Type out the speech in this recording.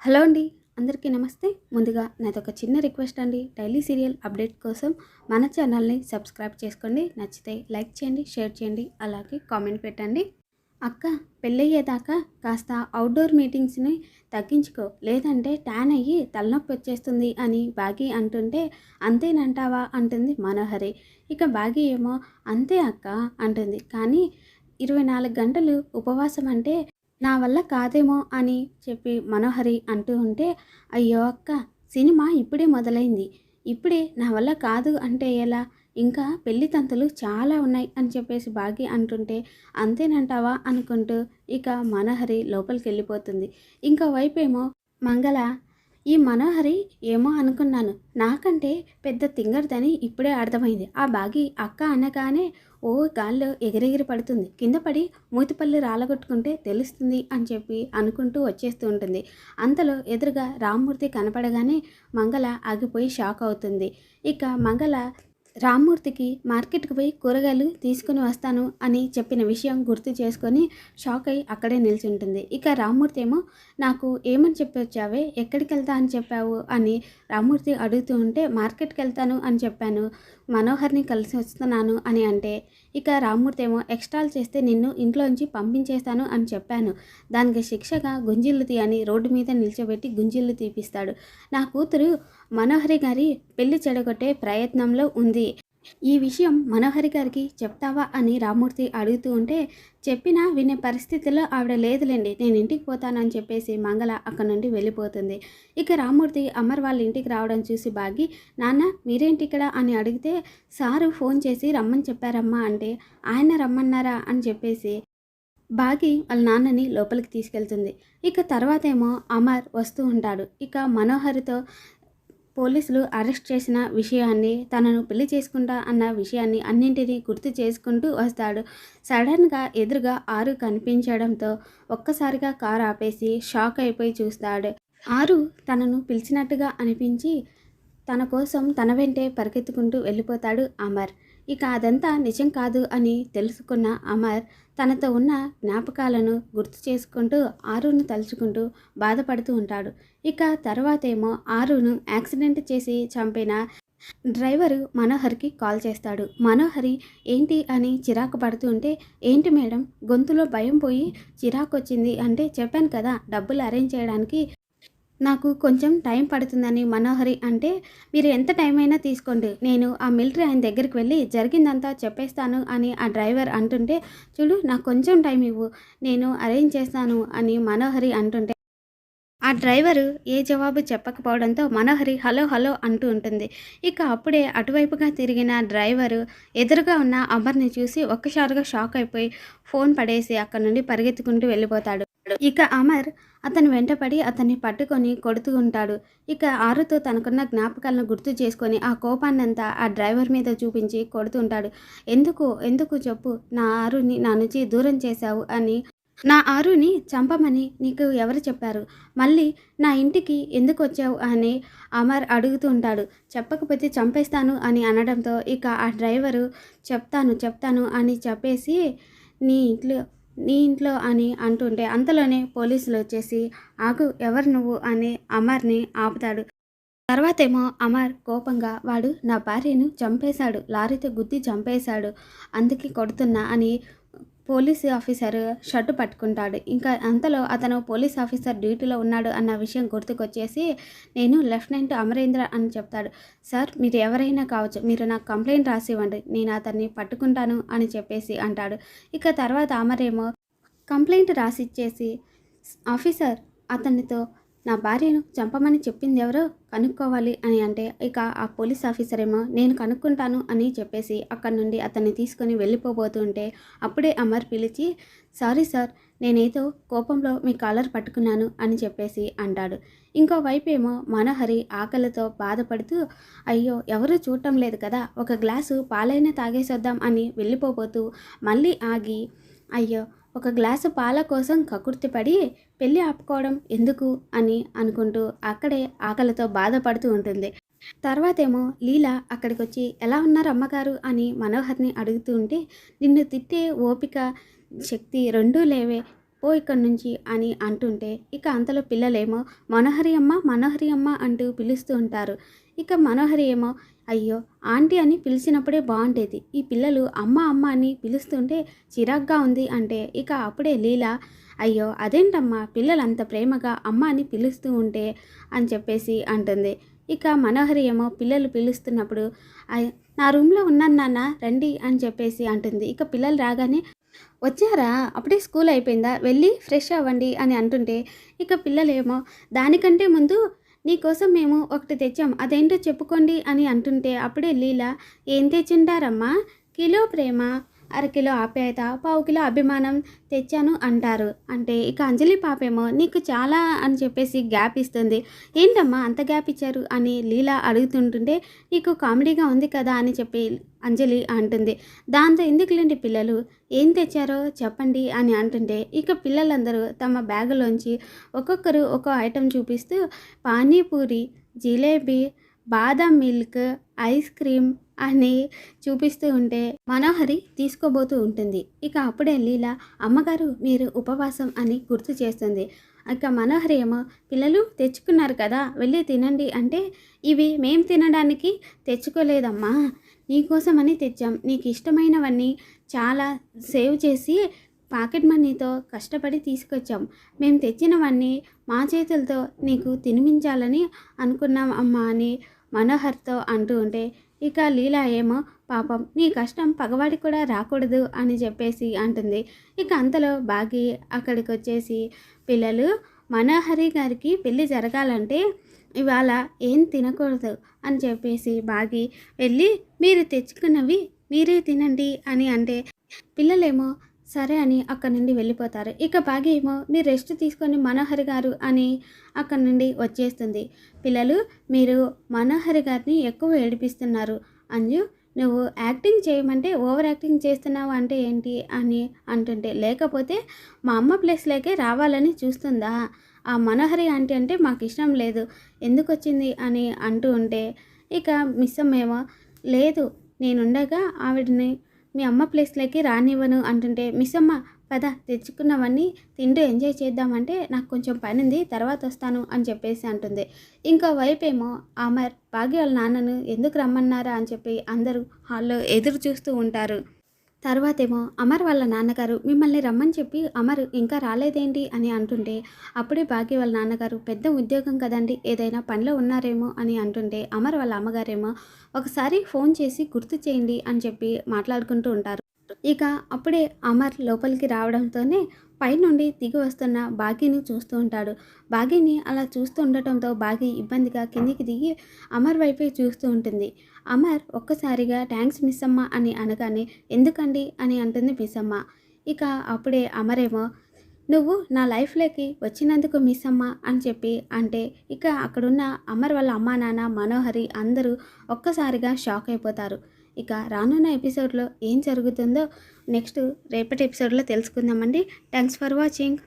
Hello అండి. అందరికీ నమస్తే. ముందుగా నాదొక చిన్న రిక్వెస్ట్ అండి. డైలీ సీరియల్ అప్డేట్ కోసం మన ఛానల్‌ని సబ్స్క్రైబ్ చేసుకోండి. నచ్చితే లైక్ చేయండి, షేర్ చేయండి, అలాగే కామెంట్ పెట్టండి. అక్క, పెళ్ళయ్యేదాకా కాస్త అవుట్‌డోర్ మీటింగ్స్‌ని తగ్గించుకో, లేదంటే ట్యాన్ అయ్యి తలనొప్పి వచ్చేస్తుంది అని బాగి అంటుంటే, అంతేనంటావా అంటుంది మనోహరి. ఇక బాగి ఏమో అంతే అక్క అంటుంది. కానీ 24 గంటలు ఉపవాసం అంటే నా వల్ల కాదేమో అని చెప్పి మనోహరి అంటూ ఉంటే, అయ్యో అక్క, సినిమా ఇప్పుడే మొదలైంది. ఇప్పుడే నా వల్ల కాదు అంటే ఎలా? ఇంకా పెళ్లి తంతులు చాలా ఉన్నాయి అని చెప్పేసి బాగి అంటుంటే, అంతేనంటావా అనుకుంటూ ఇక మనోహరి లోపలికెళ్ళిపోతుంది. ఇంకో వైపేమో మంగళ, ఈ మనోహరి ఏమో అనుకున్నాను, నాకంటే పెద్ద తింగరదని ఇప్పుడే అర్థమైంది. ఆ బాగి అక్క అనగానే ఓ గాల్లో ఎగిరెగిరి పడుతుంది. కింద పడి మూతిపల్లి రాలగొట్టుకుంటే తెలుస్తుంది అని చెప్పి అనుకుంటూ వచ్చేస్తూ ఉంటుంది. అంతలో ఎదురుగా రామ్మూర్తి కనపడగానే మంగళ ఆగిపోయి షాక్ అవుతుంది. ఇక మంగళ రామ్మూర్తికి మార్కెట్కి పోయి కూరగాయలు తీసుకుని వస్తాను అని చెప్పిన విషయం గుర్తు చేసుకొని షాక్ అయి అక్కడే నిల్చుంటుంది. ఇక రామ్మూర్తి ఏమో, నాకు ఏమని చెప్పి వచ్చావే, ఎక్కడికి వెళ్తా అని చెప్పావు అని రామ్మూర్తి అడుగుతూ ఉంటే, మార్కెట్కి వెళ్తాను అని చెప్పాను, మనోహర్ని కలిసి వస్తున్నాను అని అంటే, ఇక రామ్మూర్తి ఏమో, ఎక్స్ట్రాలు చేస్తే నిన్ను ఇంట్లోంచి పంపించేస్తాను అని చెప్పాను, దానికి శిక్షగా గుంజిళ్ళు తీ అని రోడ్డు మీద నిల్చోబెట్టి గుంజిళ్ళు తీపిస్తాడు. నా కూతురు మనోహరి గారి పెళ్లి చెడగొట్టే ప్రయత్నంలో ఉంది. ఈ విషయం మనోహరి గారికి చెప్తావా అని రామ్మూర్తి అడుగుతూ ఉంటే, చెప్పినా వినే పరిస్థితిలో ఆవిడ లేదులేండి, నేను ఇంటికి పోతానని చెప్పేసి మంగళ అక్కడ నుండి వెళ్ళిపోతుంది. ఇక రామ్మూర్తి అమర్ వాళ్ళ ఇంటికి రావడం చూసి బాగి, నాన్న మీరేంటి ఇక్కడ అని అడిగితే, సారు ఫోన్ చేసి రమ్మని చెప్పారమ్మా అంటే, ఆయన రమ్మన్నారా అని చెప్పేసి బాగి వాళ్ళ నాన్నని లోపలికి తీసుకెళ్తుంది. ఇక తర్వాత ఏమో అమర్ వస్తూ ఉంటాడు. ఇక మనోహరితో పోలీసులు అరెస్ట్ చేసిన విషయాన్ని, తనను పెళ్లి చేసుకుంటా అన్న విషయాన్ని అన్నింటినీ గుర్తు చేసుకుంటూ వస్తాడు. సడన్గా ఎదురుగా ఆరు కనిపించడంతో ఒక్కసారిగా కారు ఆపేసి షాక్ అయిపోయి చూస్తాడు. ఆరు తనను పిలిచినట్టుగా అనిపించి తన కోసం తన వెంటే పరిగెత్తుకుంటూ వెళ్ళిపోతాడు అమర్. ఇక అదంతా నిజం కాదు అని తెలుసుకున్న అమర్ తనతో ఉన్న జ్ఞాపకాలను గుర్తు చేసుకుంటూ ఆరును తలుచుకుంటూ బాధపడుతూ ఉంటాడు. ఇక తర్వాతేమో ఆరును యాక్సిడెంట్ చేసి చంపిన డ్రైవరు మనోహర్కి కాల్ చేస్తాడు. మనోహరి ఏంటి అని చిరాకు పడుతూ ఉంటే, ఏంటి మేడం గొంతులో భయం పోయి చిరాకు వచ్చింది అంటే, చెప్పాను కదా డబ్బులు అరేంజ్ చేయడానికి నాకు కొంచెం టైం పడుతుందని మనోహరి అంటే, మీరు ఎంత టైం అయినా తీసుకోండి, నేను ఆ మిలిటరీ ఆయన దగ్గరికి వెళ్ళి జరిగిందంతా చెప్పేస్తాను అని ఆ డ్రైవర్ అంటుంటే, చూడు నాకు కొంచెం టైం ఇవ్వు, నేను అరేంజ్ చేస్తాను అని మనోహరి అంటుంటే, ఆ డ్రైవరు ఏ జవాబు చెప్పకపోవడంతో మనోహరి హలో హలో అంటూ ఉంటుంది. ఇక అప్పుడే అటువైపుగా తిరిగిన డ్రైవరు ఎదురుగా ఉన్న అమర్ని చూసి ఒక్కసారిగా షాక్ అయిపోయి ఫోన్ పడేసి అక్కడ నుండి పరిగెత్తుకుంటూ వెళ్ళిపోతాడు. ఇక అమర్ అతని వెంటపడి అతన్ని పట్టుకొని కొడుతూ ఉంటాడు. ఇక ఆరుతో తనకున్న జ్ఞాపకాలను గుర్తు చేసుకొని ఆ కోపాన్నంతా ఆ డ్రైవర్ మీద చూపించి కొడుతూ ఉంటాడు. ఎందుకు ఎందుకు చెప్పు, నా ఆరుని నా నుంచి దూరం చేశావు అని, నా ఆరుని చంపమని నీకు ఎవరు చెప్పారు, మళ్ళీ నా ఇంటికి ఎందుకు వచ్చావు అని అమర్ అడుగుతూ ఉంటాడు. చెప్పకపోతే చంపేస్తాను అని అనడంతో ఇక ఆ డ్రైవరు చెప్తాను చెప్తాను అని చెప్పేసి, నీ ఇంట్లో నీ ఇంట్లో అని అంటుంటే అంతలోనే పోలీసులు వచ్చేసి, ఆగు ఎవరు నువ్వు అని అమర్ని ఆపుతాడు. తర్వాతేమో అమర్ కోపంగా, వాడు నా భార్యను చంపేశాడు, లారీతో గుద్ది చంపేశాడు, అందుకే కొడుతున్నా అని పోలీసు ఆఫీసర్ షర్టు పట్టుకుంటాడు. ఇంకా అంతలో అతను పోలీస్ ఆఫీసర్ డ్యూటీలో ఉన్నాడు అన్న విషయం గుర్తుకొచ్చేసి, నేను లెఫ్టినెంట్ అమరేంద్ర అని చెప్తాడు. సార్ మీరు ఎవరైనా కావచ్చు, మీరు నాకు కంప్లైంట్ రాసి ఇవ్వండి, నేను అతన్ని పట్టుకుంటాను అని చెప్పేసి అంటాడు. ఇక తర్వాత అమరేమో కంప్లైంట్ రాసిచ్చేసి, ఆఫీసర్ అతనితో నా భార్యను చంపమని చెప్పింది ఎవరో కనుక్కోవాలి అని అంటే, ఇక ఆ పోలీస్ ఆఫీసర్ ఏమో నేను కనుక్కుంటాను అని చెప్పేసి అక్కడి నుండి అతన్ని తీసుకొని వెళ్ళిపోబోతుంటే అప్పుడే అమర్ పిలిచి, సారీ సార్, నేనేదో కోపంలో మీ కాలర్ పట్టుకున్నాను అని చెప్పేసి అంటాడు. ఇంకోవైపు ఏమో మనోహరి ఆకలితో బాధపడుతూ, అయ్యో ఎవరూ చూడటం లేదు కదా, ఒక గ్లాసు పాలైనా తాగేసొద్దాం అని వెళ్ళిపోబోతూ మళ్ళీ ఆగి, అయ్యో ఒక గ్లాసు పాల కోసం కకుర్తిపడి పెళ్ళి ఆపుకోవడం ఎందుకు అని అనుకుంటూ అక్కడే ఆకలితో బాధపడుతూ ఉంటుంది. తర్వాతేమో లీల అక్కడికి వచ్చి, ఎలా ఉన్నారు అమ్మగారు అని మనోహర్ని అడుగుతూ ఉంటే, నిన్ను తిట్టే ఓపిక శక్తి రెండూ లేవే, పో ఇక్కడి నుంచి అని అంటుంటే ఇక అంతలో పిల్లలేమో మనోహరి అమ్మ మనోహరి అమ్మ అంటూ పిలుస్తూ ఉంటారు. ఇక మనోహరి ఏమో అయ్యో ఆంటీ అని పిలిచినప్పుడే బాగుండేది, ఈ పిల్లలు అమ్మ అమ్మ అని పిలుస్తుంటే చిరాగ్గా ఉంది అంటే ఇక అప్పుడే లీల అయ్యో అదేంటమ్మా పిల్లలు అంత ప్రేమగా అమ్మ అని పిలుస్తూ ఉంటే అని చెప్పేసి అంటుంది. ఇక మనోహరి ఏమో పిల్లలు పిలుస్తున్నప్పుడు నా రూమ్లో ఉన్నాను నాన్న రండి అని చెప్పేసి అంటుంది. ఇక పిల్లలు రాగానే వచ్చారా అప్పుడే స్కూల్ అయిపోయిందా వెళ్ళి ఫ్రెష్ అవ్వండి అని అంటుంటే ఇక పిల్లలేమో దానికంటే ముందు నీకోసం మేము ఒకటి తెచ్చాం అదేంటో చెప్పుకోండి అని అంటుంటే అప్పుడే లీల ఏం తెచ్చింటారమ్మా, కిలో ప్రేమ, అరకిలో ఆప్యాయత, పావు కిలో అభిమానం తెచ్చాను అంటారు. అంటే ఇక అంజలి పాపేమో నీకు చాలా అని చెప్పేసి గ్యాప్ ఇస్తుంది. ఏంటమ్మా అంత గ్యాప్ ఇచ్చారు అని లీల అడుగుతుంటుంటే నీకు కామెడీగా ఉంది కదా అని చెప్పి అంజలి అంటుంది. దాంతో ఎందుకులేండి పిల్లలు ఏం తెచ్చారో చెప్పండి అని అంటుంటే ఇక పిల్లలందరూ తమ బ్యాగులోంచి ఒక్కొక్కరు ఒక్కో ఐటెం చూపిస్తూ పానీపూరి, జిలేబీ, బాదం మిల్క్, ఐస్ క్రీమ్ అని చూపిస్తూ ఉంటే మనోహరి తీసుకోబోతూ ఉంటుంది. ఇక అప్పుడే లీల అమ్మగారు మీరు ఉపవాసం అని గుర్తు చేస్తుంది. ఇక మనోహరి ఏమో పిల్లలు తెచ్చుకున్నారు కదా వెళ్ళి తినండి అంటే ఇవి మేం తినడానికి తెచ్చుకోలేదమ్మా, నీకోసమని తెచ్చాం, నీకు ఇష్టమైనవన్నీ చాలా సేవ్ చేసి పాకెట్ మనీతో కష్టపడి తీసుకొచ్చాం, మేము తెచ్చినవన్నీ మా చేతులతో నీకు తినిపించాలని అనుకున్నాం అమ్మా అని మనోహర్తో అంటూ ఉంటే ఇక లీల ఏమో పాపం నీ కష్టం పగవాడికి కూడా రాకూడదు అని చెప్పేసి అంటుంది. ఇక అంతలో బాగి అక్కడికి వచ్చేసి పిల్లలు మనోహరి గారికి పెళ్ళి జరగాలంటే ఇవాళ ఏం తినకూడదు అని చెప్పేసి బాగి వెళ్ళి మీరు తెచ్చుకున్నవి మీరే తినండి అని అంటే పిల్లలేమో సరే అని అక్కడి నుండి వెళ్ళిపోతారు. ఇక బాగి ఏమో మీరు రెస్ట్ తీసుకొని మనోహరి గారు అని అక్కడి నుండి వచ్చేస్తుంది. పిల్లలు మీరు మనోహరి గారిని ఎక్కువ ఏడిపిస్తున్నారు, అంజు నువ్వు యాక్టింగ్ చేయమంటే ఓవర్ యాక్టింగ్ చేస్తున్నావు అంటే ఏంటి అని అంటుంటే లేకపోతే మా అమ్మ ప్లేస్లోకే రావాలని చూస్తుందా, ఆ మనోహరి ఆంటీ అంటే మాకు ఇష్టం లేదు ఎందుకు వచ్చింది అని అంటూ ఉంటే ఇక మిస్ అమ్మేమో లేదు నేనుండగా ఆవిడని మీ అమ్మ ప్లేస్లోకి రానివ్వను అంటుంటే మిస్ అమ్మ పద తెచ్చుకున్నవన్నీ తింటూ ఎంజాయ్ చేద్దామంటే నాకు కొంచెం పని ఉంది తర్వాత వస్తాను అని చెప్పేసి అంటుంది. ఇంకో వైపేమో అమర్ భాగ్య వాళ్ళ నాన్నను ఎందుకు రమ్మన్నారా అని చెప్పి అందరూ హాల్లో ఎదురు చూస్తూ ఉంటారు. తర్వాతేమో అమర్ వాళ్ళ నాన్నగారు మిమ్మల్ని రమ్మని చెప్పి అమర్ ఇంకా రాలేదేంటి అని అంటుంటే అప్పుడే భాగ్య వాళ్ళ నాన్నగారు పెద్ద ఉద్యోగం కదండి ఏదైనా పనిలో ఉన్నారేమో అని అంటుంటే అమర్ వాళ్ళ అమ్మగారేమో ఒకసారి ఫోన్ చేసి గుర్తు చేయండి అని చెప్పి మాట్లాడుకుంటూ ఉంటారు. ఇక అప్పుడే అమర్ లోపలికి రావడంతోనే పైనుండి దిగి వస్తున్న బాగీని చూస్తూ ఉంటాడు. బాగీని అలా చూస్తూ ఉండటంతో బాగీ ఇబ్బందిగా కిందికి దిగి అమర్ వైపే చూస్తూ ఉంటుంది. అమర్ ఒక్కసారిగా థ్యాంక్స్ మిస్ అమ్మ అని అనగానే ఎందుకండి అని అంటుంది మిస్ అమ్మ. ఇక అప్పుడే అమరేమో నువ్వు నా లైఫ్లోకి వచ్చినందుకు మిస్ అమ్మ అని చెప్పి అంటే ఇక అక్కడున్న అమర్ వాళ్ళ అమ్మా నాన్న మనోహరి అందరూ ఒక్కసారిగా షాక్ అయిపోతారు. ఇక రానున్న ఎపిసోడ్లో ఏం జరుగుతుందో నెక్స్ట్ రేపటి ఎపిసోడ్లో తెలుసుకుందామండి. Thanks for watching.